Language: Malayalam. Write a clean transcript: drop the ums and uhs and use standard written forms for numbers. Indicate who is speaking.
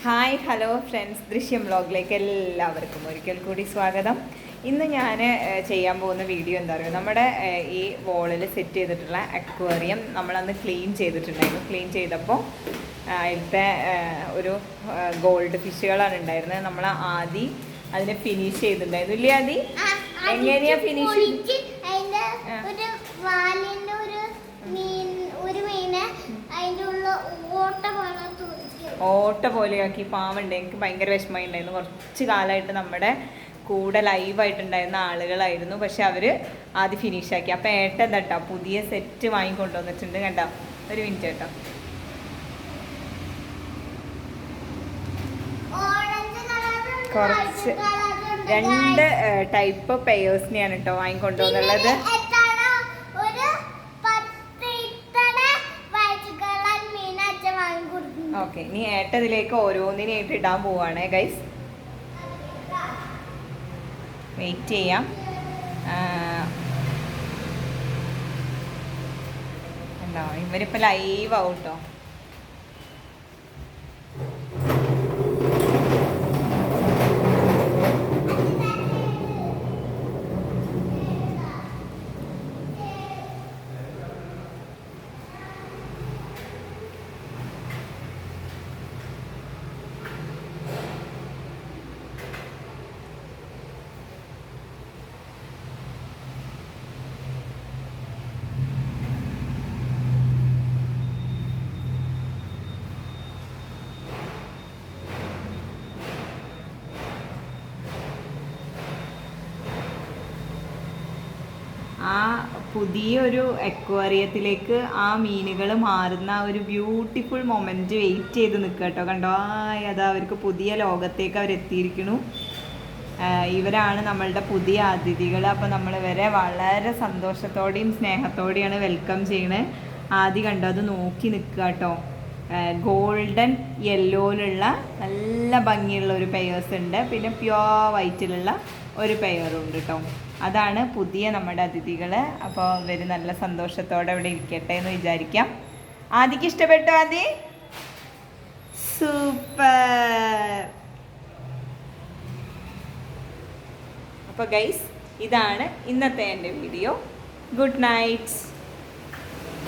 Speaker 1: ഹായ് ഹലോ ഫ്രണ്ട്സ്, ദൃശ്യം വ്ളോഗിലേക്ക് എല്ലാവർക്കും ഒരിക്കൽ കൂടി സ്വാഗതം. ഇന്ന് ഞാൻ ചെയ്യാൻ പോകുന്ന വീഡിയോ എന്താ പറയുക, നമ്മുടെ ഈ വോളിൽ സെറ്റ് ചെയ്തിട്ടുള്ള അക്വേറിയം നമ്മളന്ന് ക്ലീൻ ചെയ്തിട്ടുണ്ടായിരുന്നു. ക്ലീൻ ചെയ്തപ്പോൾ അതിലത്തെ ഒരു ഗോൾഡ് ഫിഷുകളാണ് ഉണ്ടായിരുന്നത്. നമ്മൾ ആദ്യം അതിനെ ഫിനിഷ് ചെയ്തിട്ടുണ്ടായിരുന്നു. ഇല്ലേ ആദി? എങ്ങനെയാ ഫിനിഷ്? ഓട്ട പോലെയാക്കി. പാവുണ്ട്. എനിക്ക് ഭയങ്കര വിഷമമായി ഉണ്ടായിരുന്നു. കുറച്ച് കാലമായിട്ട് നമ്മുടെ കൂടെ ലൈവായിട്ടുണ്ടായിരുന്ന ആളുകളായിരുന്നു, പക്ഷെ അവർ ആദ്യം ഫിനിഷാക്കി. അപ്പം ഏട്ട എന്താ പുതിയ സെറ്റ് വാങ്ങിക്കൊണ്ടുവന്നിട്ടുണ്ട്. കണ്ടോ, ഒരു മിനിറ്റ് കേട്ടോ. കുറച്ച് 2 ടൈപ്പ് പെയേഴ്സിനെയാണ് കേട്ടോ വാങ്ങിക്കൊണ്ടുവന്നുള്ളത്. ഓക്കെ, ഇനി ഏട്ടതിലേക്ക് ഓരോന്നിനായിട്ട് ഇടാൻ പോവാണ് ഗൈസ്. വെയിറ്റ് ചെയ്യാം. എന്താ ഇവരിപ്പോൾ ലൈവ് ആവട്ടോ. ആ പുതിയൊരു അക്വേറിയത്തിലേക്ക് ആ മീനുകൾ മാറുന്ന ഒരു ബ്യൂട്ടിഫുൾ മൊമെൻറ്റ് വെയിറ്റ് ചെയ്ത് നിൽക്കുക കേട്ടോ. കണ്ടോ, അതാ അവർക്ക് പുതിയ ലോകത്തേക്ക് അവരെത്തിയിരിക്കുന്നു. ഇവരാണ് നമ്മളുടെ പുതിയ അതിഥികൾ. അപ്പോൾ നമ്മൾ ഇവരെ വളരെ സന്തോഷത്തോടെയും സ്നേഹത്തോടെയാണ് വെൽക്കം ചെയ്യണത്. ആദ്യം കണ്ടോ, അത് നോക്കി നിൽക്കുക കേട്ടോ. ഗോൾഡൻ യെല്ലോയിലുള്ള നല്ല ഭംഗിയുള്ള ഒരു പെയേഴ്സ് ഉണ്ട്, പിന്നെ പ്യുവർ വൈറ്റിലുള്ള ഒരു പെയറും ഉണ്ട് കേട്ടോ. അതാണ് പുതിയ നമ്മുടെ അതിഥികൾ. അപ്പോൾ ഇവർ നല്ല സന്തോഷത്തോടെ ഇവിടെ ഇരിക്കട്ടെ എന്ന് വിചാരിക്കാം. ആദിക്ക് ഇഷ്ടപ്പെട്ടോ? ആദി സൂപ്പർ. അപ്പോൾ ഗൈസ്, ഇതാണ് ഇന്നത്തെ എൻ്റെ വീഡിയോ. Good night.